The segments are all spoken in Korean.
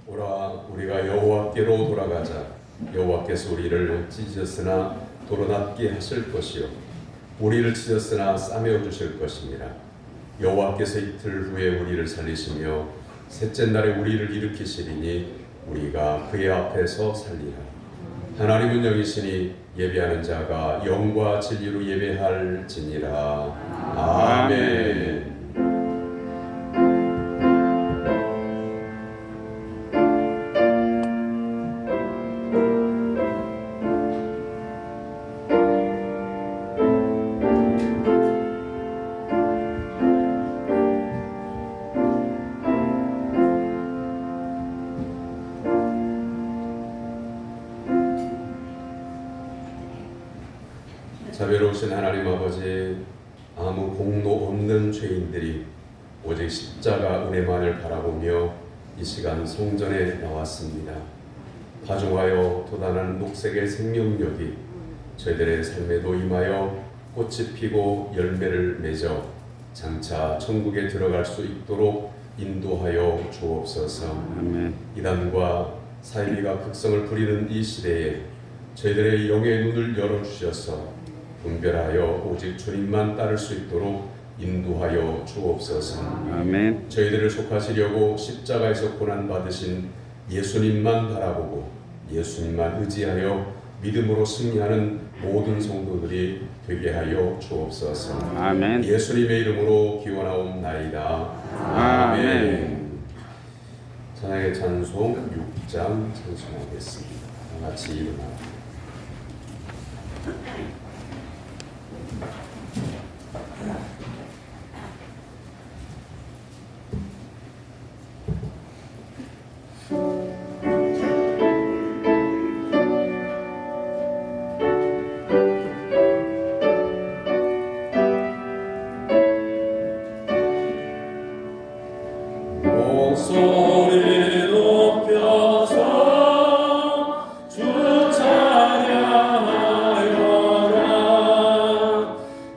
오라 우리가 여호와께로 돌아가자. 여호와께서 우리를 찢으셨으나 도로 낫게 하실 것이요 우리를 찢었으나 싸매어 주실 것입니다. 여호와께서 이틀 후에 우리를 살리시며 셋째 날에 우리를 일으키시리니 우리가 그의 앞에서 살리라. 하나님은 영이시니 예배하는 자가 영과 진리로 예배할지니라. 아멘. 자비로우신 하나님 아버지, 아무 공로 없는 죄인들이 오직 십자가 은혜만을 바라보며 이 시간 성전에 나왔습니다. 파종하여 돋아나는 녹색의 생명력이 저희들의 삶에도 임하여 꽃이 피고 열매를 맺어 장차 천국에 들어갈 수 있도록 인도하여 주옵소서. 아멘. 이단과 사이비가 극성을 부리는 이 시대에 저희들의 영의 눈을 열어주셔서 분별하여 오직 주님만 따를 수 있도록 인도하여 주옵소서. 아멘. 저희들을 속하시려고 십자가에서 고난받으신 예수님만 바라보고 예수님만 의지하여 믿음으로 승리하는 모든 성도들이 되게 하여 주옵소서. 아멘. 예수님의 이름으로 기원하옵나이다. 아멘. 찬양의 찬송 6장 찬송하겠습니다. 다 같이 일어나. 목소리 높여서 주 찬양하여라.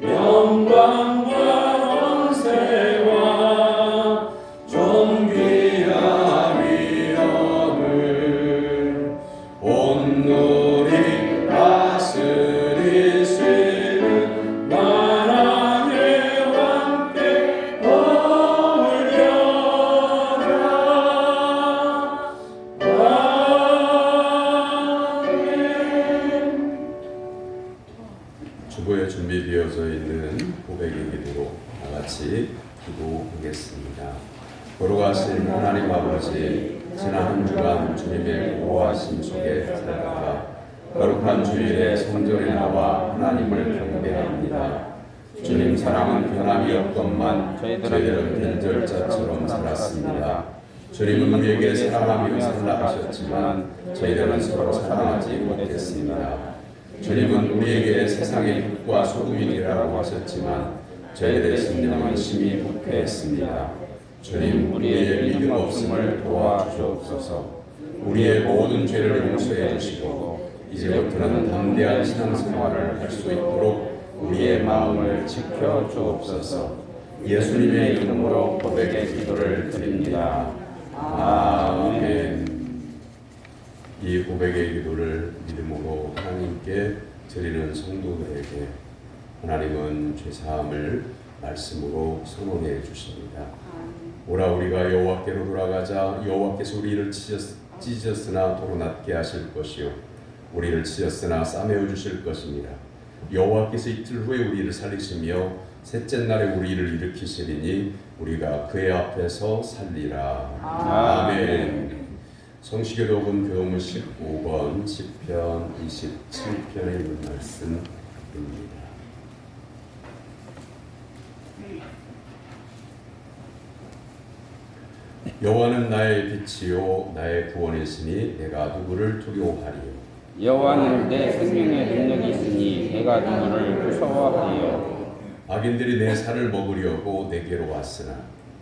영광과 권세와 존귀한 위엄을 온누리 다스리시는 만왕의 왕께 주보에 준비되어져 있는 고백의 기도로 다 같이 기도하겠습니다. 걸어가신 하나님 아버지, 지난 한 주간 주님의 보호하심 속에 살다가 거룩한 주일에 성전에 나와 하나님을 경배합니다. 주님 사랑은 변함이 없건만 저희들은 변절자처럼 살았습니다. 주님은 우리에게 사랑하며 살라 하셨지만 저희들은 서로 사랑하지 못했습니다. 주님은 우리에게 세상의 빛과 소금이라고 하셨지만 저희들의 심령은 심히 부패했습니다. 주님, 우리의 믿음 없음을 도와주옵소서. 우리의 모든 죄를 용서해 주시고 이제부터는 담대한 신앙생활을 할 수 있도록 우리의 마음을 지켜 주옵소서. 예수님의 이름으로 고백의 기도를 드립니다. 아멘. 이 고백의 기도를 믿음으로 하나님께 드리는 성도들에게 하나님은 죄사함을 말씀으로 선언해 주십니다. 오라 우리가 여호와께로 돌아가자. 여호와께서 우리를 찢었으나 도로 낫게 하실 것이요 우리를 찢었으나 싸매어 주실 것입니다. 여호와께서 이틀 후에 우리를 살리시며 셋째 날에 우리를 일으키시리니 우리가 그의 앞에서 살리라. 아멘. 성시교독은 교문 15번 시편 27편에 있는 말씀입니다. 여호와는 나의 빛이요 나의 구원이시니 내가 누구를 두려워하리요. 여호와는 내 생명의 능력이 있으니 내가 누구를 무서워하리요. 악인들이 내 살을 먹으려고 내게로 왔으나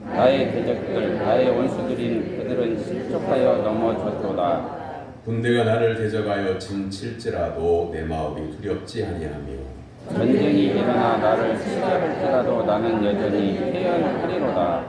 나의 대적들, 나의 원수들인 그들은 실족하여 넘어졌도다. 군대가 나를 대적하여 진칠지라도 내 마음이 두렵지 아니하며 전쟁이 일어나 나를 치게 할지라도 나는 여전히 태연하리로다.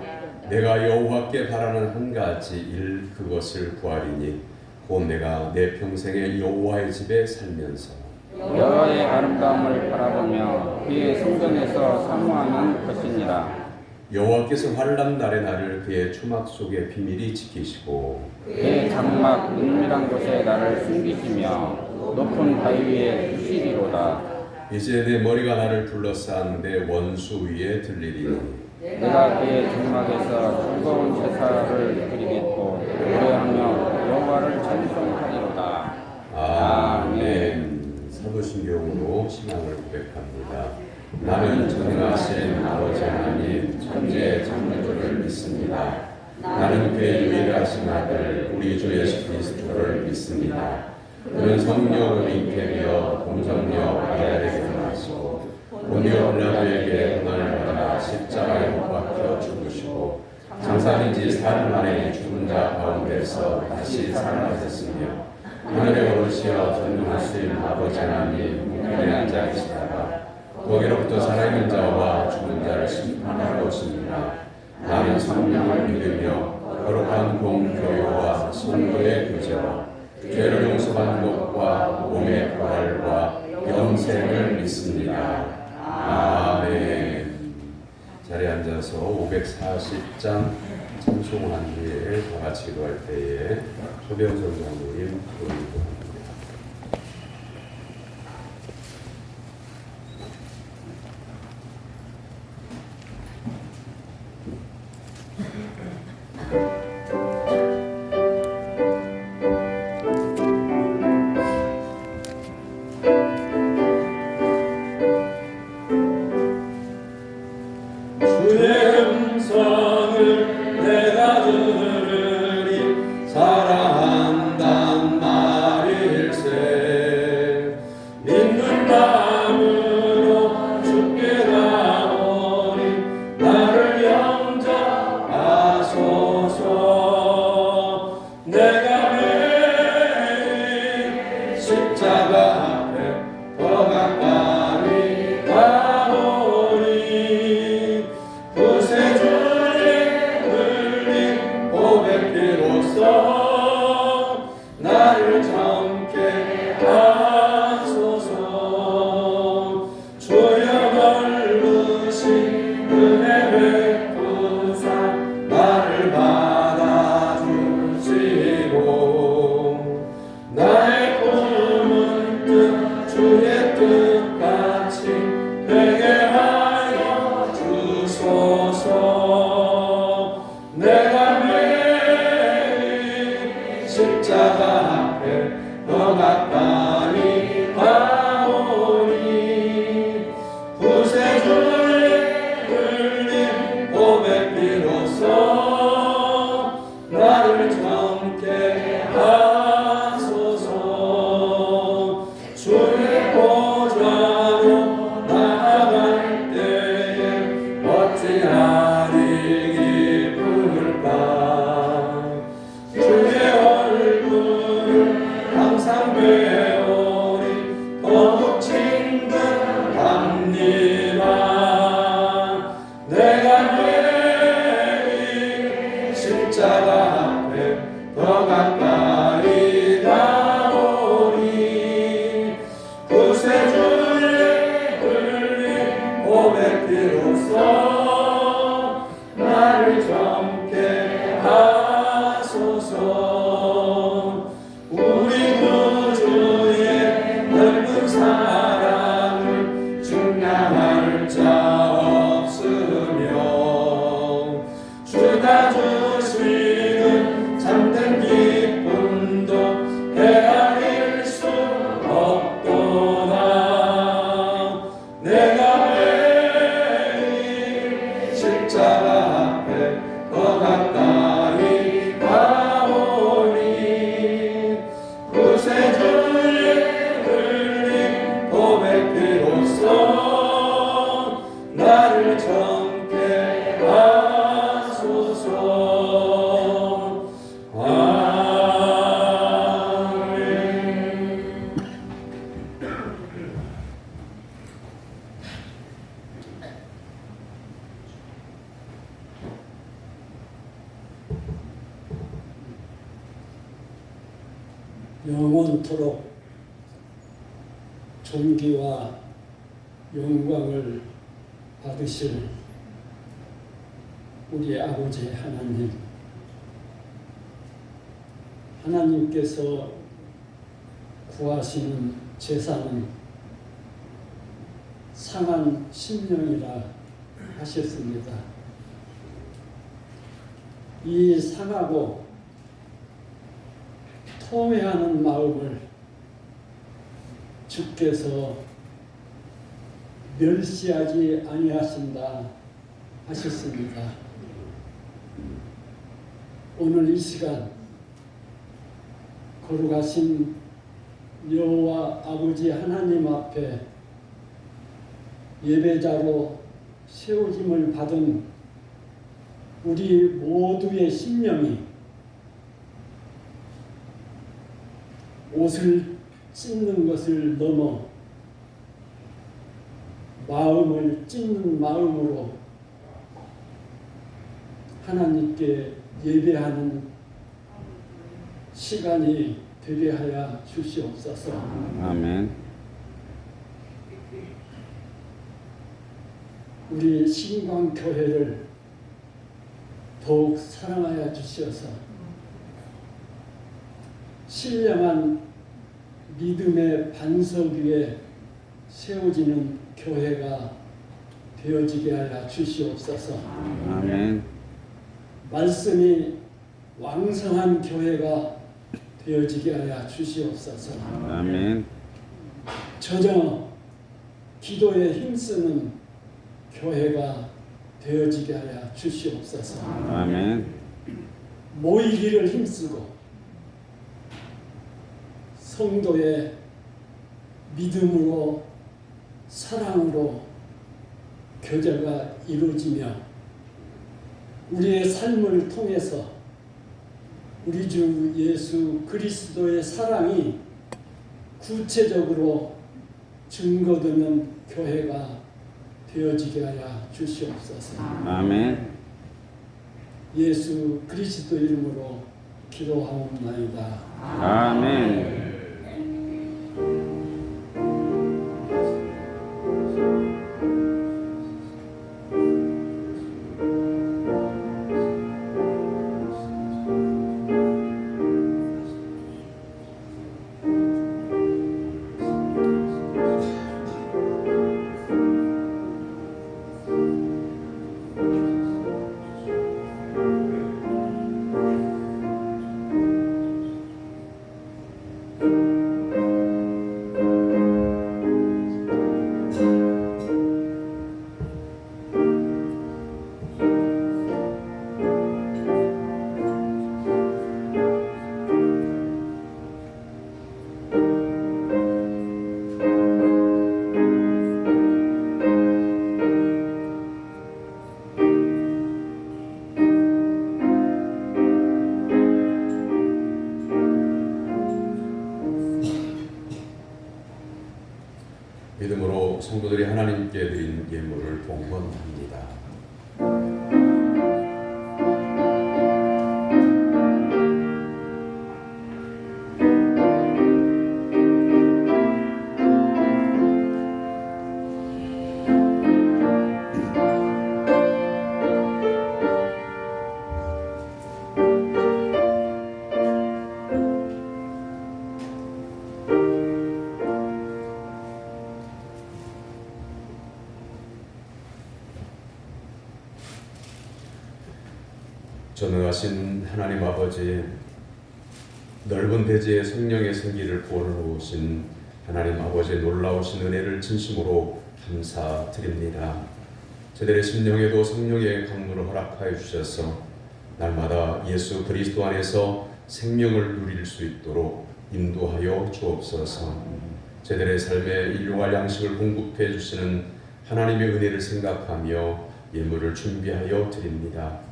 내가 여호와께 바라는 한 가지 일 그것을 구하리니 곧 내가 내 평생에 여호와의 집에 살면서 여호와의 아름다움을 바라보며 그의 성전에서 사모하는 것이니라. 여호와께서 환난 날의 나를 그의 초막 속에 비밀히 지키시고 그의 장막 은밀한 곳에 나를 숨기시며 높은 바위 위에 두시리로다. 이제 내 머리가 나를 둘러싼 내 원수 위에 들리리니 내가 그의 장막에서 즐거운 제사를 드리겠고 노래하며 여호와를 찬송하리로다. 아멘. 사도신경으로 신앙을 고백합니다. 나는 전능하신 아버지 하나님 천지의 창조주를 믿습니다. 나는 그의 유일하신 아들 우리 주 예수 그리스도를 믿습니다. 그는 성령으로 잉태되어 동정녀 마리아에게 태어나시고 본디오 빌라도에게 고난을 받아 십자가에 못 박혀 죽으시고 장사된 지 사흘 만에 죽은 자 가운데서 다시 살아나셨으며 하늘에 오르시어 전능하신 아버지 하나님 우편에 앉아 계시다가 거기로부터 살아있는 자와 죽은 자를 심판하러 오십니다. 나는 성령을 믿으며 거룩한 공교회와 성도의 교제와 죄를 용서받는 것과 몸의 부활과 영생을 믿습니다. 아멘. 자리에 앉아서 540장 찬송한 후에 다 같이 기도할 때에 초변 성장님 기도합니다. 주의 음성을 내가 들으리 사랑한단 말일세 믿는 마음으로 주께 나오니 나를 영접하소서. 내가 매일 십자가 앞에 더 가까이 가오니 구세주의 흘린 고백비로써 나를 정케 하소서. 주여 걸으신 은혜 베푸사 나를 받아주시고 나의 꿈은 뜻 주의 뜻같이 되게 하여 주소서. 내가 매일 십자가 앞에 더 가까이 가오니 구세주의 흘린 고백비로써 나를 정케 하소서. 주의 보좌로 나아갈 때에 어찌하리 기쁠까. 주의 얼굴을 항상 배우리 더욱 친근합니다. 내가 매일 십자가 앞에 더 가까이 나오니 구세주의 흘린 고백비로써 나를 정케 하소서. 우리 구주의 넓은 사랑을 증명할 자 없으며 주가 주시는 참된 기쁨 영원토록 존귀와 영광을 받으실 우리 아버지 하나님, 하나님께서 구하시는 제사는 상한 심령이라 하셨습니다. 이 상하고 통회하는 마음을 주께서 멸시하지 아니하신다 하셨습니다. 오늘 이 시간 거룩하신 여호와 아버지 하나님 앞에 예배자로 세워짐을 받은 우리 모두의 심령이 옷을 찢는 것을 넘어 마음을 찢는 마음으로 하나님께 예배하는 시간이 되게 하여 주시옵소서. 아멘. 우리 신광교회를 더욱 사랑하여 주시어서 신령한 믿음의 반석 위에 세워지는 교회가 되어지게 하여 주시옵소서. 아멘. 말씀이 왕성한 교회가 되어지게 하여 주시옵소서. 아멘. 전혀 기도에 힘쓰는 교회가 되어지게 하여 주시옵소서. 아멘. 모이기를 힘쓰고 성도의 믿음으로 사랑으로 교제가 이루어지며 우리의 삶을 통해서 우리 주 예수 그리스도의 사랑이 구체적으로 증거되는 교회가 되어지게 하여 주시옵소서. 아멘. 예수 그리스도 이름으로 기도하옵나이다. 아멘. 믿음으로 성도들이 하나님께 드린 예물을 봉헌합니다. 전능하신 하나님 아버지, 넓은 대지에 성령의 생기를 부어놓으신 하나님 아버지의 놀라우신 은혜를 진심으로 감사드립니다. 저들의 심령에도 성령의 강물을 허락하여 주셔서 날마다 예수 그리스도 안에서 생명을 누릴 수 있도록 인도하여 주옵소서. 저들의 삶에 일용할 양식을 공급해 주시는 하나님의 은혜를 생각하며 예물을 준비하여 드립니다.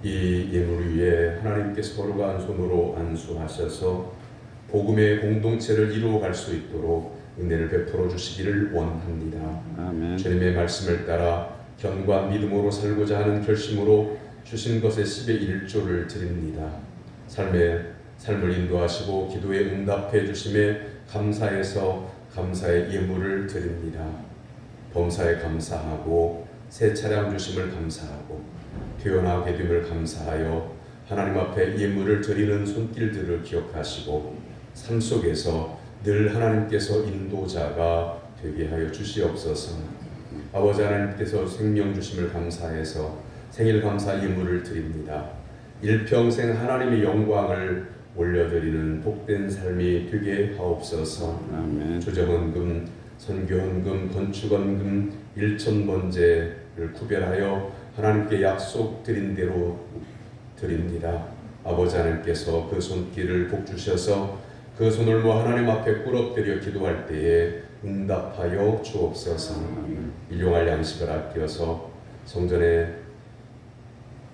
이 예물을 위해 하나님께서 거룩한 손으로 안수하셔서 복음의 공동체를 이루어갈 수 있도록 은혜를 베풀어 주시기를 원합니다. 아멘. 주님의 말씀을 따라 견고한 믿음으로 살고자 하는 결심으로 주신 것의 10의 1조를 드립니다. 삶의 삶을 인도하시고 기도에 응답해 주심에 감사해서 감사의 예물을 드립니다. 범사에 감사하고 새 차량 주심을 감사하고 태어나게 됨을 감사하여 하나님 앞에 예물을 드리는 손길들을 기억하시고 삶 속에서 늘 하나님께서 인도자가 되게 하여 주시옵소서. 아버지 하나님께서 생명 주심을 감사해서 생일 감사 예물을 드립니다. 일평생 하나님의 영광을 올려드리는 복된 삶이 되게 하옵소서. 아멘. 조정헌금, 선교헌금, 건축헌금, 일천번제를 구별하여 하나님께 약속드린 대로 드립니다. 아버지 하나님께서 그 손길을 복주셔서 그 손을 모아 하나님 앞에 꿇어뜨려 기도할 때에 응답하여 주옵소서. 일용할 양식을 아껴서 성전에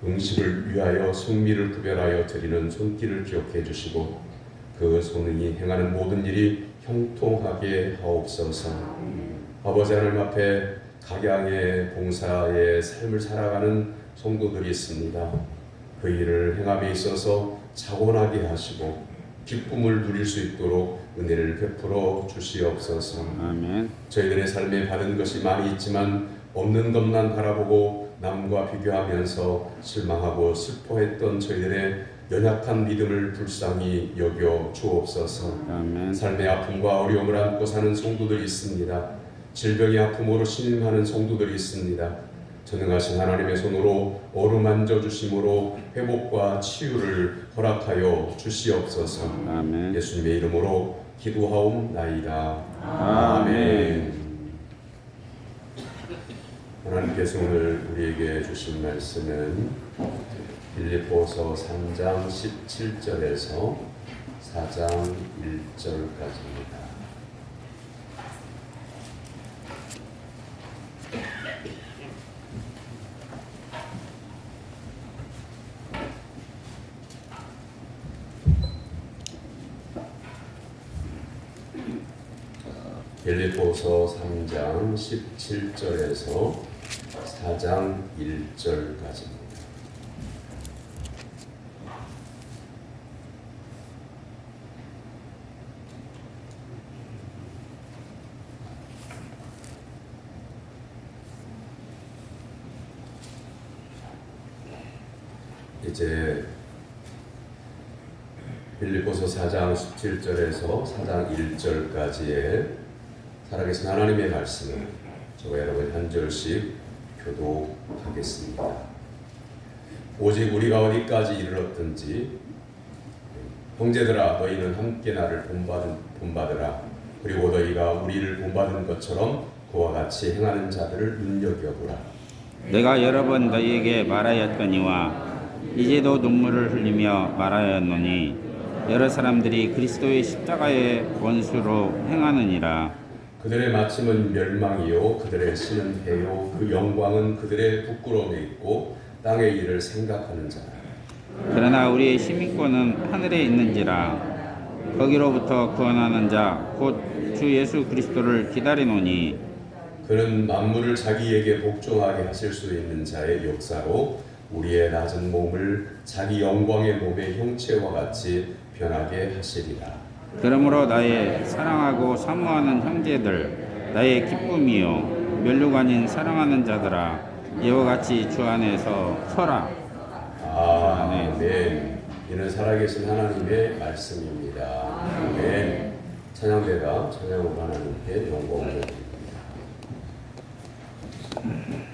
음식을 위하여 성미를 구별하여 드리는 손길을 기억해 주시고 그 손이 행하는 모든 일이 형통하게 하옵소서. 아버지 하나님 앞에 각양의 봉사의 삶을 살아가는 성도들이 있습니다. 그 일을 행함에 있어서 자원하게 하시고 기쁨을 누릴 수 있도록 은혜를 베풀어 주시옵소서. 아멘. 저희들의 삶에 받은 것이 많이 있지만 없는 것만 바라보고 남과 비교하면서 실망하고 슬퍼했던 저희들의 연약한 믿음을 불쌍히 여겨 주옵소서. 아멘. 삶의 아픔과 어려움을 안고 사는 성도들이 있습니다. 질병의 아픔으로 신음하는 성도들이 있습니다. 전능하신 하나님의 손으로 어루만져 주심으로 회복과 치유를 허락하여 주시옵소서. 아멘. 예수님의 이름으로 기도하옵나이다. 아멘. 하나님께서 오늘 우리에게 주신 말씀은 빌립보서 3장 17절에서 4장 1절까지입니다. 빌립보서 3장 17절에서 4장 1절까지입니다. 이제 빌립보서 4장 17절에서 4장 1절까지의 살아계신 하나님의 말씀을 저와 여러분 한 절씩 교독하겠습니다. 오직 우리가 어디까지 이르렀든지 형제들아 너희는 함께 나를 본받으라. 그리고 너희가 우리를 본받은 것처럼 그와 같이 행하는 자들을 눈여겨보라. 내가 여러 번 너희에게 말하였거니와 이제도 눈물을 흘리며 말하였노니 여러 사람들이 그리스도의 십자가의 원수로 행하느니라. 그들의 마침은 멸망이요 그들의 신은 해요 그 영광은 그들의 부끄러움에 있고 땅의 일을 생각하는 자라. 그러나 우리의 시민권은 하늘에 있는지라. 거기로부터 구원하는 자 곧 주 예수 그리스도를 기다리노니 그는 만물을 자기에게 복종하게 하실 수 있는 자의 역사로 우리의 낮은 몸을 자기 영광의 몸의 형체와 같이 변하게 하시리라. 그러므로 나의 사랑하고 사모하는 형제들 나의 기쁨이요 멸류관인 사랑하는 자들아 이와 같이 주 안에서 서라. 아멘. 이는 살아계신 하나님의 말씀입니다. 아멘. 찬양대가 찬양으로 하나님께 영광을 드립니다. 소리라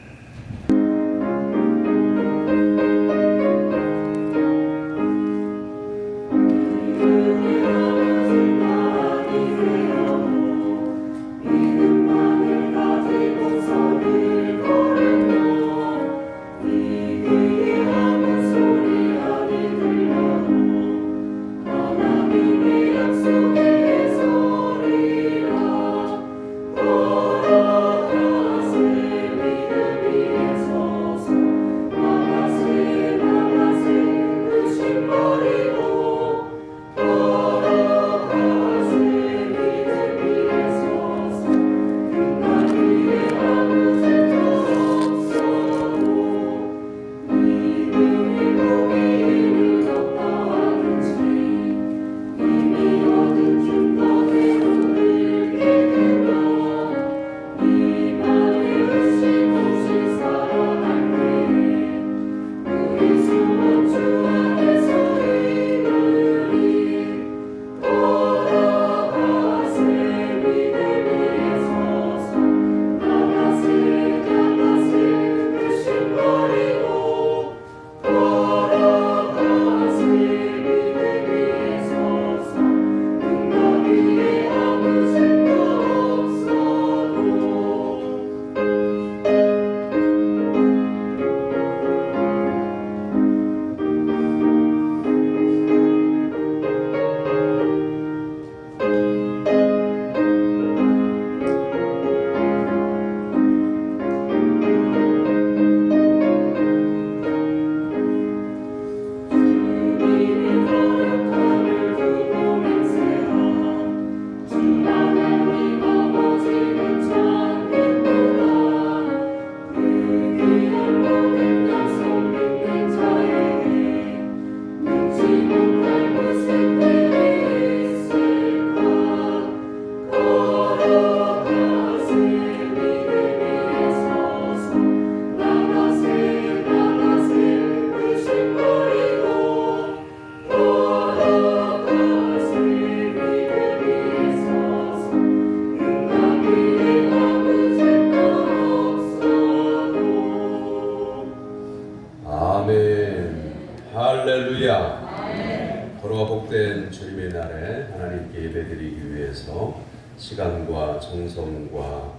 주님의 날에 하나님께 예배드리기 위해서 시간과 정성과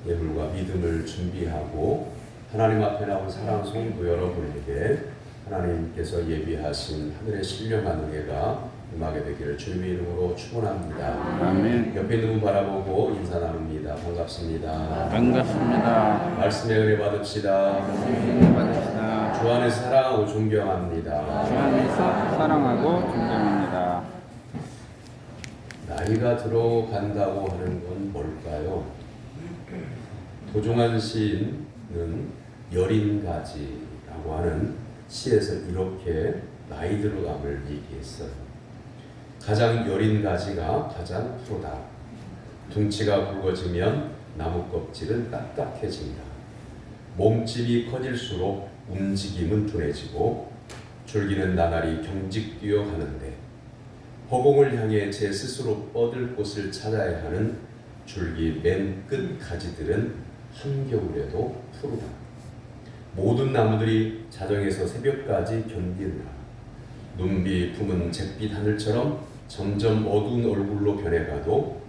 예물과 믿음을 준비하고 하나님 앞에 나온 사랑 성도 여러분에게 하나님께서 예비하신 하늘의 신령한 은혜가 임하게 되기를 주님의 이름으로 축원합니다. 아멘. 옆에 있는 분 바라보고 인사 나눕니다. 반갑습니다. 반갑습니다. 말씀의 은혜 받읍시다. 은혜 받으시다. 주 안에서 사랑하고 존경합니다. 주 안에서 사랑하고 존경합니다. 나이가 들어간다고 하는 건 뭘까요? 도종환 시인은 여린가지라고 하는 시에서 이렇게 나이 들어감을 얘기했어요. 가장 여린 가지가 가장 푸르다. 둥치가 굵어지면 나무 껍질은 딱딱해진다. 몸집이 커질수록 움직임은 둔해지고 줄기는 나날이 경직 뛰어가는데 허공을 향해 제 스스로 뻗을 곳을 찾아야 하는 줄기 맨 끝 가지들은 한겨울에도 푸르다. 모든 나무들이 자정에서 새벽까지 견디느라 눈비 품은 잿빛 하늘처럼 점점 어두운 얼굴로 변해가도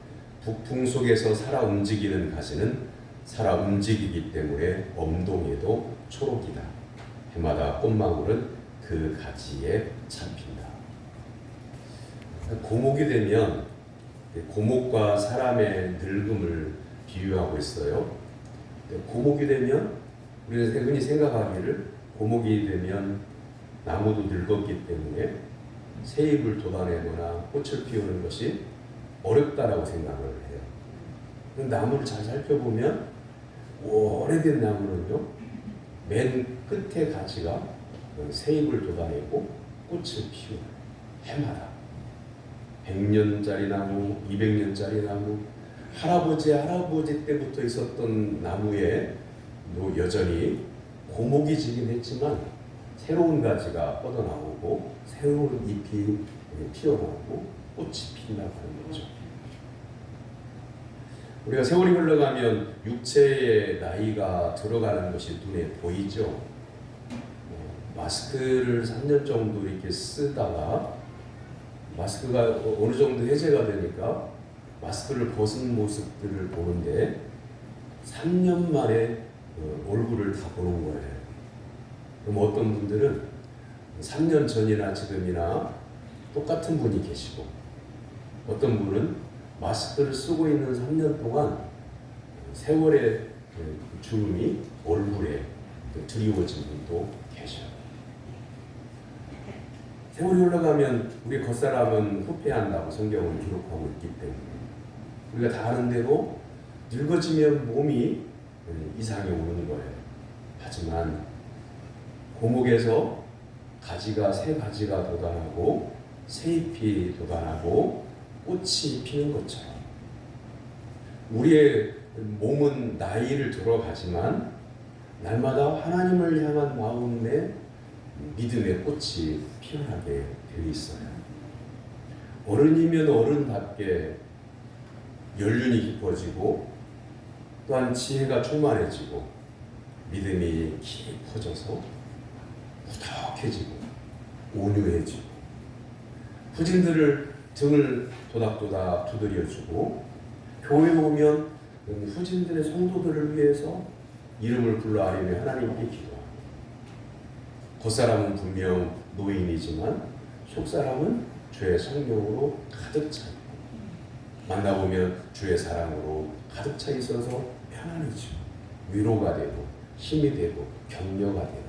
북풍 속에서 살아 움직이는 가지는 살아 움직이기 때문에 엄동에도 초록이다. 해마다 꽃망울은 그 가지에 잡힌다. 고목이 되면 고목과 사람의 늙음을 비유하고 있어요. 고목이 되면 우리가 흔히 생각하기를 고목이 되면 나무도 늙었기 때문에 새 잎을 돋아내거나 꽃을 피우는 것이 어렵다라고 생각을 해요. 나무를 잘 살펴보면 오래된 나무는요, 맨 끝에 가지가 새 잎을 돋아내고 꽃을 피워요. 해마다 100년짜리 나무, 200년짜리 나무, 할아버지 때부터 있었던 나무에 여전히 고목이 지긴 했지만 새로운 가지가 뻗어나오고 새로운 잎이 피어나오고 꽃이 핀다고 하는 거죠. 우리가 세월이 흘러가면 육체의 나이가 들어가는 것이 눈에 보이죠. 마스크를 3년 정도 이렇게 쓰다가 마스크가 어느 정도 해제가 되니까 마스크를 벗은 모습들을 보는데 3년 만에 얼굴을 다 보는 거예요. 그럼 어떤 분들은 3년 전이나 지금이나 똑같은 분이 계시고 어떤 분은 마스크를 쓰고 있는 3년 동안 세월의 주름이 얼굴에 드리워진 분도 계셔요. 세월이 흘러가면 우리 겉사람은 후패한다고 성경은 기록하고 있기 때문에 우리가 다 아는 대로 늙어지면 몸이 이상이 오는 거예요. 하지만 고목에서 가지가 새 가지가 돋아나고 새 잎이 돋아나고 꽃이 피는 것처럼 우리의 몸은 나이를 들어가지만 날마다 하나님을 향한 마음에 믿음의 꽃이 피어나게 되어 있어요. 어른이면 어른답게 연륜이 깊어지고 또한 지혜가 충만해지고 믿음이 깊어져서 부탁해지고 온유해지고 후진들을 등을 도닥도닥 두드려주고 교회 오면 후진들의 성도들을 위해서 이름을 불러 아뢰며 하나님께 기도하고 겉사람은 분명 노인이지만 속사람은 주의 성령으로 가득 차 있고 만나보면 주의 사랑으로 가득 차 있어서 편안해지고 위로가 되고 힘이 되고 격려가 되는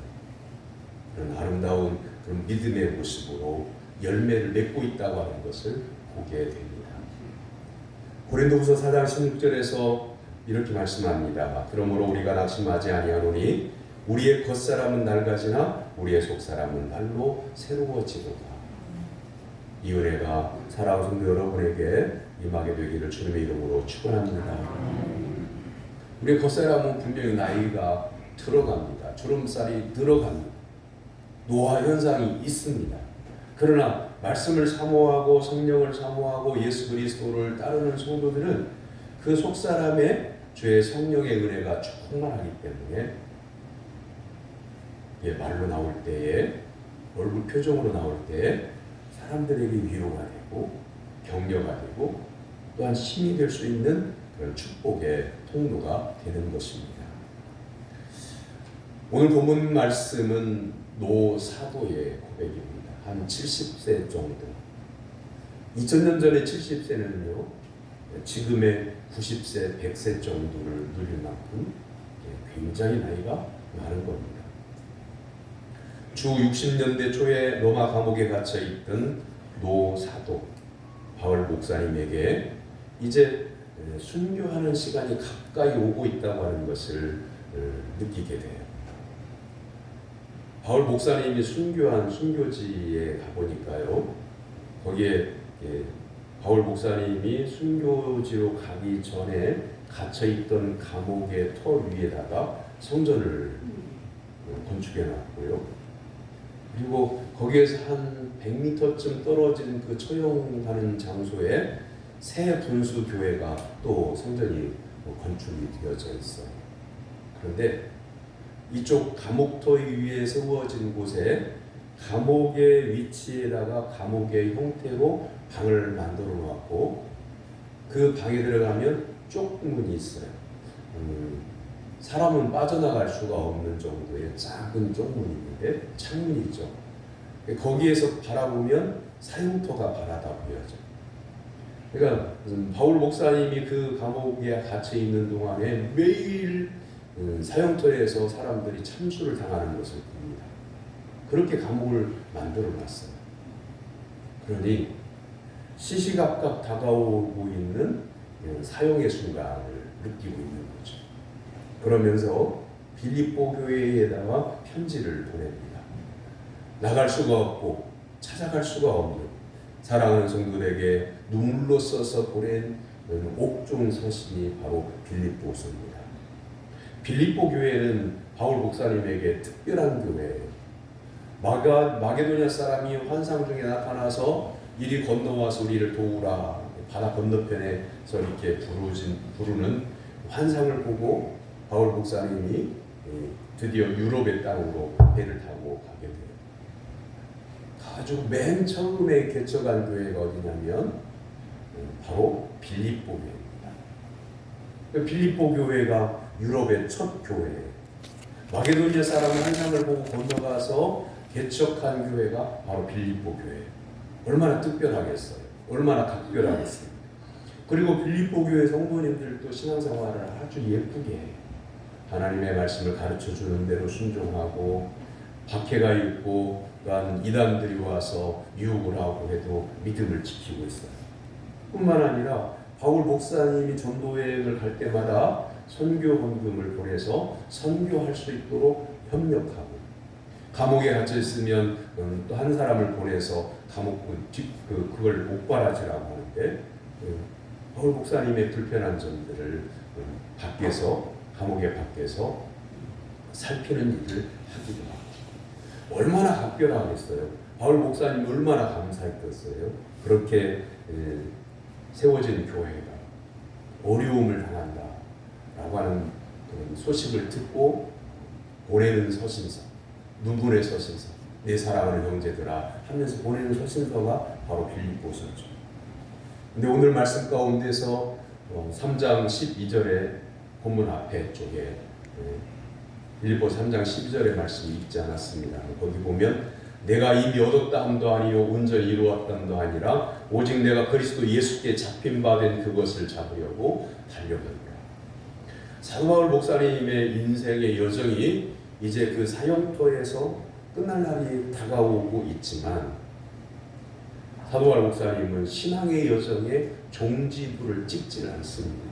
그런 아름다운 그런 믿음의 모습으로 열매를 맺고 있다고 하는 것을 보게 됩니다. 고린도후서 4장 16절에서 이렇게 말씀합니다. 그러므로 우리가 낙심하지 아니하노니 우리의 겉사람은 낡아지나 우리의 속사람은 날로 새로워지도다. 이 은혜가 사랑하는 성도 여러분에게 임하게 되기를 주님의 이름으로 축원합니다. 우리의 겉사람은 분명히 나이가 들어갑니다. 주름살이 들어갑니다. 노화 현상이 있습니다. 그러나 말씀을 사모하고 성령을 사모하고 예수 그리스도를 따르는 성도들은 그 속사람의 주의 성령의 은혜가 충만하기 때문에 말로 나올 때에 얼굴 표정으로 나올 때에 사람들에게 위로가 되고 격려가 되고 또한 힘이 될 수 있는 그런 축복의 통로가 되는 것입니다. 오늘 본문 말씀은 노사도의 고백입니다. 한 70세 정도. 2000년 전에 70세는요, 지금의 90세, 100세 정도를 누릴 만큼 굉장히 나이가 많은 겁니다. 주 60년대 초에 로마 감옥에 갇혀 있던 노사도 바울 목사님에게 이제 순교하는 시간이 가까이 오고 있다고 하는 것을 느끼게 돼요. 바울 목사님이 순교한 순교지에 가보니까요, 거기에 바울 목사님이 순교지로 가기 전에 갇혀있던 감옥의 터 위에다가 성전을 건축해 놨고요. 그리고 거기에서 한 100m쯤 떨어진 그 처형하는 장소에 새 분수 교회가 또 성전이 건축이 되어져 있어요. 그런데 이쪽 감옥터 위에 세워진 곳에 감옥의 위치에다가 감옥의 형태로 방을 만들어 놓았고 그 방에 들어가면 쪽문이 있어요. 사람은 빠져나갈 수가 없는 정도의 작은 쪽문이 있는데 창문이 있죠. 거기에서 바라보면 사형터가 바라다 보여져. 그러니까 바울 목사님이 그 감옥에 갇혀 있는 동안에 매일 사형터에서 사람들이 참수를 당하는 것을 봅니다. 그렇게 감옥을 만들어 놨어요. 그러니 시시각각 다가오고 있는 사형의 순간을 느끼고 있는 거죠. 그러면서 빌립보 교회에다가 편지를 보냅니다. 나갈 수가 없고 찾아갈 수가 없는 사랑하는 성도들에게 눈물로 써서 보낸 옥중 서신이 바로 빌립보서입니다. 빌립보 교회는 바울 목사님에게 특별한 교회예요. 마게도냐 사람이 환상 중에 나타나서 이리 건너와서 우리를 도우라, 바다 건너편에서 이렇게 부르는 환상을 보고 바울 목사님이 드디어 유럽의 땅으로 배를 타고 가게 돼요. 아주 맨 처음에 개척한 교회가 어디냐면 바로 빌립보 교회입니다. 빌립보 교회가 유럽의 첫 교회예요. 마게도냐 사람은 환상을 보고 건너가서 개척한 교회가 바로 빌립보 교회예요. 얼마나 특별하겠어요. 얼마나 각별하겠어요. 그리고 빌립보 교회 성도님들도 신앙생활을 아주 예쁘게 해요. 하나님의 말씀을 가르쳐주는 대로 순종하고 박해가 있고 또한 이단들이 와서 유혹을 하고 해도 믿음을 지키고 있어요. 뿐만 아니라 바울 목사님이 전도여행을 갈 때마다 선교 헌금을 보내서 선교할 수 있도록 협력하고 감옥에 갇혀 있으면 또 한 사람을 보내서 그걸 옥바라지라고 하는데 바울 목사님의 불편한 점들을 밖에서 감옥의 밖에서 살피는 일을 하기도 하고 얼마나 각별하겠어요. 바울 목사님 얼마나 감사했겠어요. 그렇게 세워진 교회가 어려움을 당한다 라고 하는 그런 소식을 듣고 보내는 서신서, 누구의 서신서, 내 사랑하는 형제들아 하면서 보내는 서신서가 바로 빌립보서죠. 근데 오늘 말씀 가운데서 3장 12절에 본문 앞에 쪽에 빌립보 3장 12절의 말씀이 있지 않았습니다. 거기 보면 내가 이미 얻었다 함도 아니요 온전히 이루었담도 아니라 오직 내가 그리스도 예수께 잡힌 바 된 그것을 잡으려고 달려간다. 사도 바울 목사님의 인생의 여정이 이제 그 사형터에서 끝날 날이 다가오고 있지만 사도 바울 목사님은 신앙의 여정에 종지부를 찍지는 않습니다.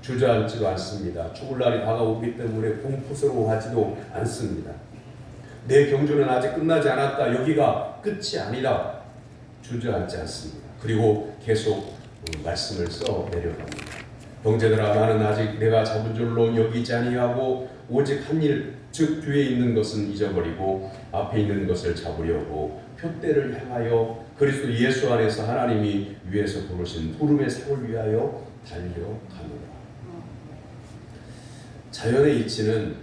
주저앉지도 않습니다. 죽을 날이 다가오기 때문에 공포스러워하지도 않습니다. 내 경주는 아직 끝나지 않았다. 여기가 끝이 아니다. 주저앉지 않습니다. 그리고 계속 말씀을 써 내려갑니다. 형제들아 나는 아직 내가 잡은 줄로 여기지 아니하고 오직 한 일, 즉 뒤에 있는 것은 잊어버리고 앞에 있는 것을 잡으려고 표대를 향하여 그리스도 예수 안에서 하나님이 위에서 부르신 부름의 상을 위하여 달려가노라. 자연의 이치는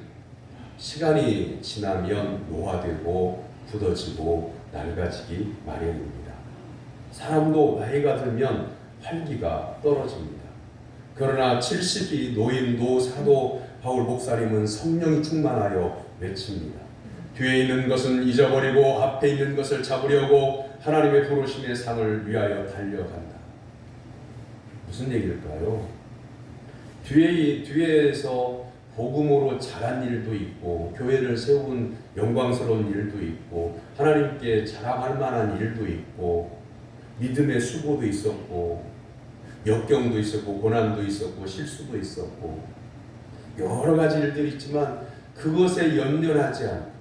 시간이 지나면 노화되고 굳어지고 낡아지기 마련입니다. 사람도 나이가 들면 활기가 떨어집니다. 그러나 70이 노인 노사도 바울 목사님은 성령이 충만하여 외칩니다. 뒤에 있는 것은 잊어버리고 앞에 있는 것을 잡으려고 하나님의 부르심의 상을 위하여 달려간다. 무슨 얘기일까요? 뒤에서 복음으로 잘한 일도 있고 교회를 세운 영광스러운 일도 있고 하나님께 자랑할 만한 일도 있고 믿음의 수고도 있었고 역경도 있었고 고난도 있었고 실수도 있었고 여러 가지 일들이 있지만 그것에 연연하지 않고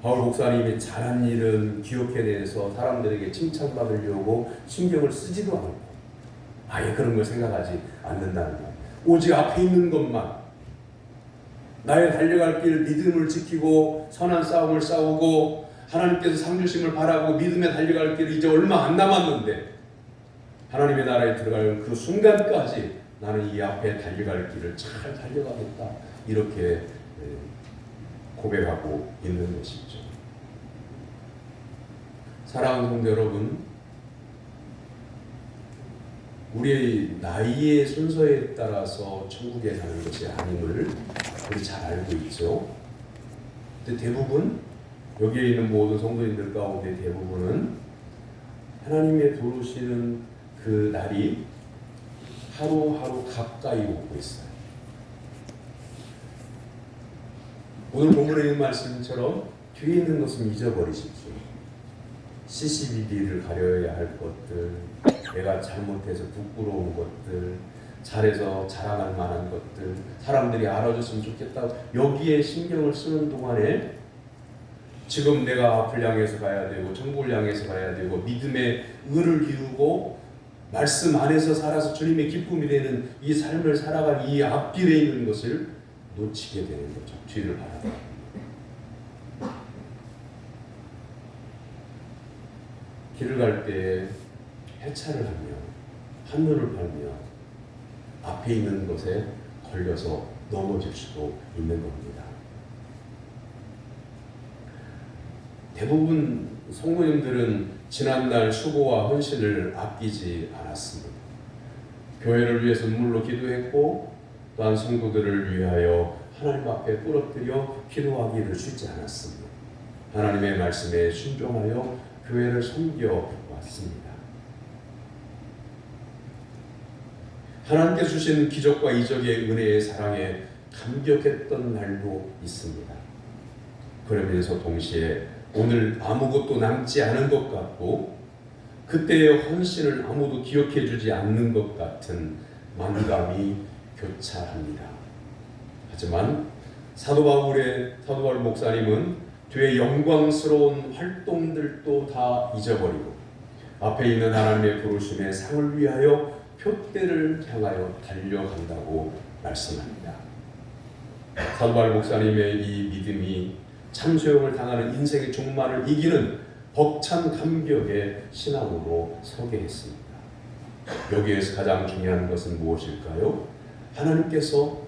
바울 목사님이 잘한 일은 기억해내서 사람들에게 칭찬받으려고 신경을 쓰지도 않고 아예 그런 걸 생각하지 않는다는 것. 오직 앞에 있는 것만 나의 달려갈 길 믿음을 지키고 선한 싸움을 싸우고 하나님께서 상 주심을 바라고 믿음에 달려갈 길 이제 얼마 안 남았는데 하나님의 나라에 들어갈 그 순간까지 나는 이 앞에 달려갈 길을 잘 달려가겠다 이렇게 고백하고 있는 것이죠. 사랑하는 성도 여러분, 우리의 나이의 순서에 따라서 천국에 가는 것이 아님을 우리 잘 알고 있죠. 근데 대부분 여기에 있는 모든 성도님들 가운데 대부분은 하나님의 부르시는 그 날이 하루하루 가까이 오고 있어요. 오늘 본문에 있는 말씀처럼 뒤에 있는 것은 잊어버리십시오. CCBD를 가려야 할 것들, 내가 잘못해서 부끄러운 것들, 잘해서 자랑할 만한 것들, 사람들이 알아줬으면 좋겠다. 여기에 신경을 쓰는 동안에 지금 내가 앞을 향해서 가야 되고 천국을 향해서 가야 되고 믿음의 의를 이루고 말씀 안에서 살아서 주님의 기쁨이 되는 이 삶을 살아갈 이 앞길에 있는 것을 놓치게 되는 거죠. 뒤를 바라다. 길을 갈 때 해차를 하며 한눈을 팔며 앞에 있는 것에 걸려서 넘어질 수도 있는 겁니다. 대부분 성도님들은 지난날 수고와 헌신을 아끼지 않았습니다. 교회를 위해서 눈물로 기도했고 또한 성도들을 위하여 하나님 앞에 부러뜨려 기도하기를 쉬지 않았습니다. 하나님의 말씀에 순종하여 교회를 섬겨왔습니다. 하나님께 주신 기적과 이적의 은혜의 사랑에 감격했던 날도 있습니다. 그러면서 동시에 오늘 아무것도 남지 않은 것 같고 그때의 헌신을 아무도 기억해 주지 않는 것 같은 만감이 교차합니다. 하지만 사도 바울 목사님은 뒤에 영광스러운 활동들도 다 잊어버리고 앞에 있는 하나님의 부르심의 상을 위하여 표대를 향하여 달려간다고 말씀합니다. 사도 바울 목사님의 이 믿음이 참소용을 당하는 인생의 종말을 이기는 벅찬 감격의 신앙으로 서게 했습니다. 여기에서 가장 중요한 것은 무엇일까요? 하나님께서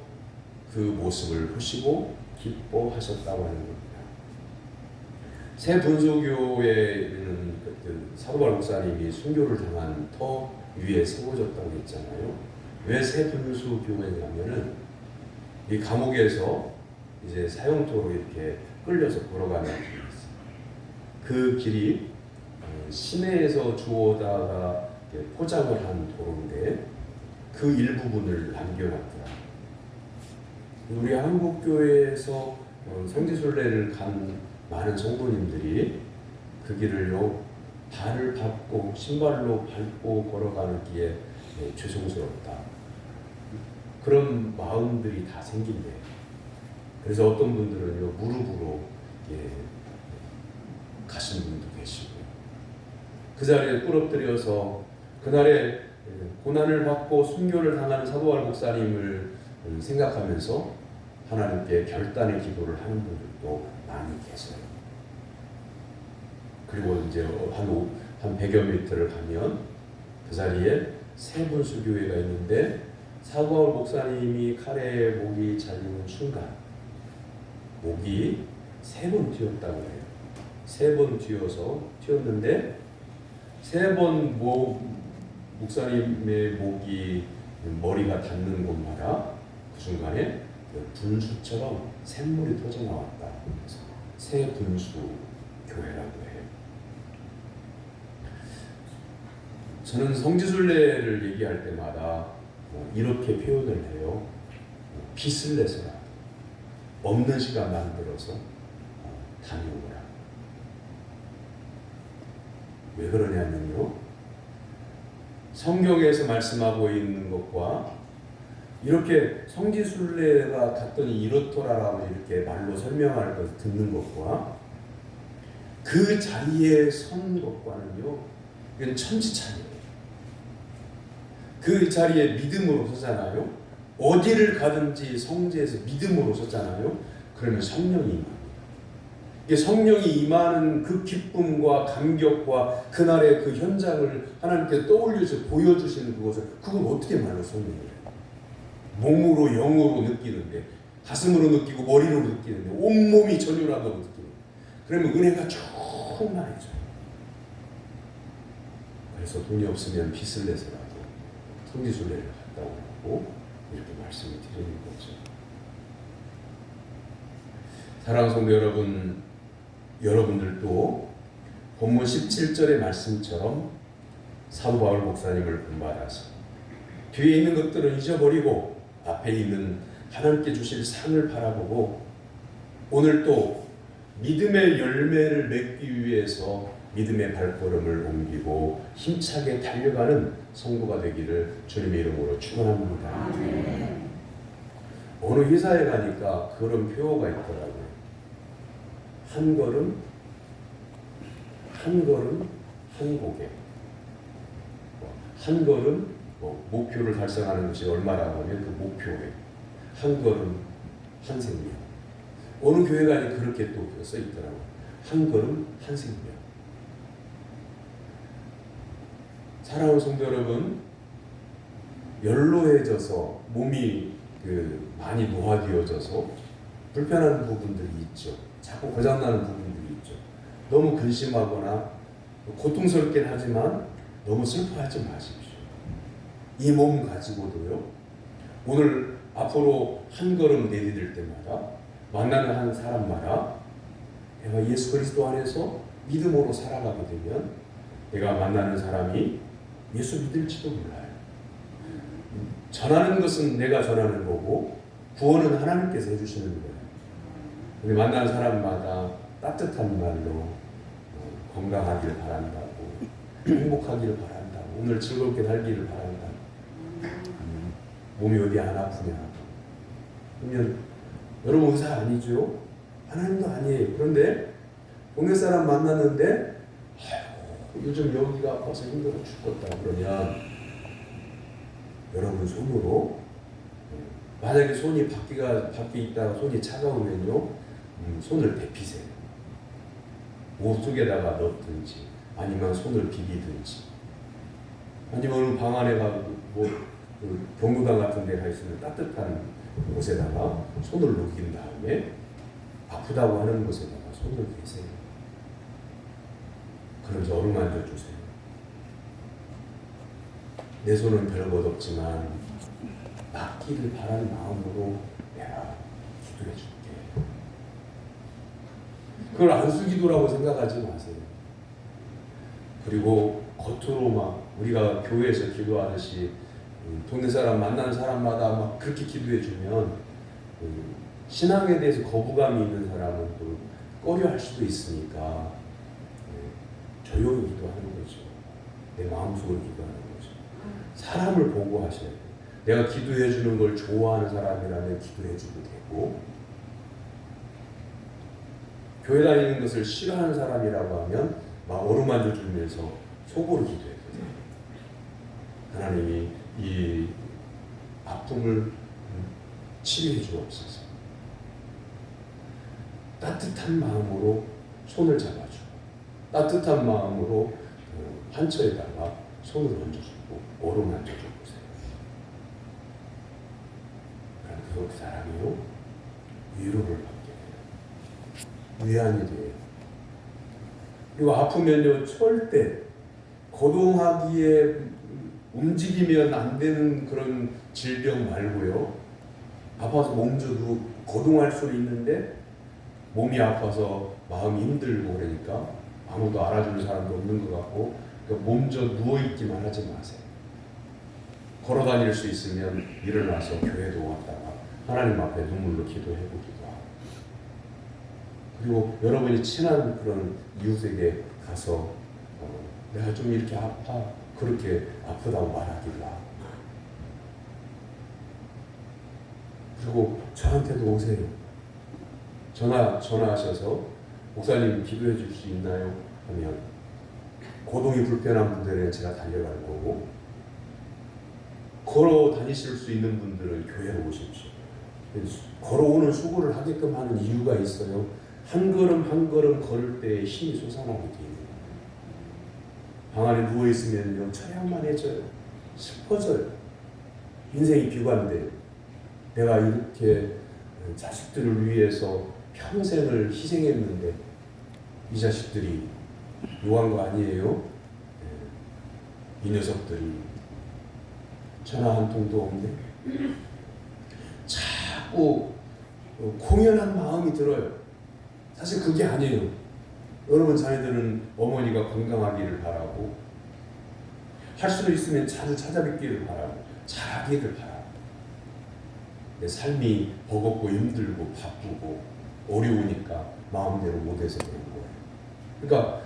그 모습을 보시고 기뻐하셨다고 하는 겁니다. 새 분수교회는 사도 바울 목사님이 순교를 당한 터 위에 세워졌다고 했잖아요. 왜 새 분수교회냐면은 이 감옥에서 이제 사형토로 이렇게 끌려서 걸어가는 길이 있어요. 그 길이 시내에서 주워다가 포장을 한 도로인데 그 일부분을 남겨놨더라. 우리 한국교회에서 성지순례를 간 많은 성도님들이 그 길을요 발을 밟고 신발로 밟고 걸어가기에 죄송스럽다. 그런 마음들이 다 생긴대요. 그래서 어떤 분들은요 무릎으로 가신 분도 계시고 그 자리에 부러뜨려서 그날에 고난을 받고 순교를 당하는 사도 바울 목사님을 생각하면서 하나님께 결단의 기도를 하는 분들도 많이 계세요. 그리고 이제 한 100여 미터를 가면 그 자리에 세 분수교회가 있는데 사도 바울 목사님이 칼에 목이 잘리는 순간 목이 3번 튀었다고 해요. 3번 튀었는데 3번 목사님의 목이 머리가 닿는 곳마다 그 순간에 분수처럼 샘물이 터져 나왔다. 그래서 새 분수 교회라고 해요. 저는 성지순례를 얘기할 때마다 이렇게 표현을 해요. 빚을 내서라 없는 시간 만들어서 다녀오라. 왜 그러냐면요, 성경에서 말씀하고 있는 것과 이렇게 성지순례가 갔더니 이렇더라라고 이렇게 말로 설명할 것을 듣는 것과 그 자리에 선 것과는요, 이건 천지차이예요. 그 자리에 믿음으로 서잖아요. 어디를 가든지 성지에서 믿음으로 서잖아요. 그러면 성령이 임합니다. 이게 성령이 임하는 그 기쁨과 감격과 그날의 그 현장을 하나님께 떠올려서 보여주시는 그것을, 그걸 어떻게 말로 설명해요? 몸으로 영으로 느끼는데, 가슴으로 느끼고 머리로 느끼는데, 온몸이 전율하도록 느끼는, 그러면 은혜가 충만해져요. 그래서 돈이 없으면 빚을 내서라도 성지순례를 갔다 오라고 이렇게 말씀을 드리는 거죠. 사랑하는 성도 여러분, 여러분들도 본문 17절의 말씀처럼 사도 바울 목사님을 본받아서 뒤에 있는 것들은 잊어버리고 앞에 있는 하나님께 주실 상을 바라보고 오늘 또 믿음의 열매를 맺기 위해서 믿음의 발걸음을 옮기고 힘차게 달려가는 성도가 되기를 주님의 이름으로 축원합니다. 어느 회사에 가니까 그런 표어가 있더라고요. 한 걸음, 한 걸음, 한 고개. 한 걸음, 목표를 달성하는 것이 얼마라고 하면 그 목표에 한 걸음, 한 생명. 어느 교회 가니 그렇게 또 써 있더라고요. 한 걸음, 한 생명. 사랑하는 성도 여러분, 연로해져서 몸이 많이 노화되어져서 불편한 부분들이 있죠. 자꾸 고장나는 부분들이 있죠. 너무 근심하거나 고통스럽긴 하지만 너무 슬퍼하지 마십시오. 이 몸 가지고도요, 오늘 앞으로 한 걸음 내디딜 때마다 만나는 한 사람마다 내가 예수 그리스도 안에서 믿음으로 살아가게 되면 내가 만나는 사람이 예수 믿을지도 몰라요. 전하는 것은 내가 전하는 거고 구원은 하나님께서 해주시는 거예요. 우리 만나는 사람마다 따뜻한 말로 건강하길 바란다고, 행복하기를 바란다고, 오늘 즐겁게 살기를 바란다고, 몸이 어디 안 아프냐. 그러면 여러분 의사 아니죠? 하나님도 아니에요. 그런데 동네 사람 만났는데 아이고 요즘 여기가 아파서 힘들어 죽겠다 그러면 여러분 손으로, 만약에 손이 밖에 있다가 손이 차가우면요, 손을 데피세요. 옷 속에다가 넣든지 아니면 손을 비비든지 아니면 방 안에 가고 경로당 같은 데 가 있으면 따뜻한 곳에다가 손을 녹인 다음에 아프다고 하는 곳에다가 손을 대세요. 그러면서 어루만져 주세요. 내 손은 별것 없지만 낫기를 바라는 마음으로 내가 기도해 줄게. 그걸 안수기도라고 생각하지 마세요. 그리고 겉으로 막 우리가 교회에서 기도하듯이 동네 사람 만나는 사람마다 막 그렇게 기도해 주면 신앙에 대해서 거부감이 있는 사람은 또 꺼려할 수도 있으니까 조용히 기도하는 거죠. 내 마음속으로 기도하는 거죠. 사람을 보고 하셔야 돼요. 내가 기도해 주는 걸 좋아하는 사람이라면 기도해 주도 되고, 교회 다니는 것을 싫어하는 사람이라고 하면 막 어루만져 주면서 속으로 기도해야 돼요. 하나님이 이 아픔을 치료해 주옵소서. 따뜻한 마음으로 손을 잡아주고 따뜻한 마음으로 환처에다가 손을 얹어주고 어루만져줘 보세요. 그럼 그 사람이요 위로를 받게 돼요. 위안이 돼요. 그리고 아프면요 절대 거동하기에 움직이면 안 되는 그런 질병 말고요. 아파서 몸져도 거동할 수 있는데 몸이 아파서 마음이 힘들고 그러니까 아무도 알아주는 사람도 없는 것 같고 그러니까 몸져 누워있기만 하지 마세요. 걸어 다닐 수 있으면 일어나서 교회도 왔다가 하나님 앞에 눈물로 기도해보기도 하고 그리고 여러분이 친한 그런 이웃에게 가서 내가 좀 이렇게 아파 그렇게 아프다고 말하기도 하고 그리고 저한테도 오세요. 전화하셔서 목사님 기도해 줄 수 있나요? 하면 거동이 불편한 분들은 제가 달려갈 거고 걸어 다니실 수 있는 분들은 교회로 오십시오. 걸어오는 수고를 하게끔 하는 이유가 있어요. 한 걸음 한 걸음 걸을 때 힘이 솟아나게 돼요. 방 안에 누워있으면요 처량만해져요. 슬퍼져요. 인생이 비관돼요. 내가 이렇게 자식들을 위해서 평생을 희생했는데 이 자식들이 요한 거 아니에요? 이 녀석들이 전화 한 통도 없네. 자꾸 공연한 마음이 들어요. 사실 그게 아니에요. 여러분 자녀들은 어머니가 건강하기를 바라고 할 수도 있으면 자주 찾아뵙기를 바라고 잘하기를 바라고 내 삶이 버겁고 힘들고 바쁘고 어려우니까 마음대로 못해서 그런 거예요. 그러니까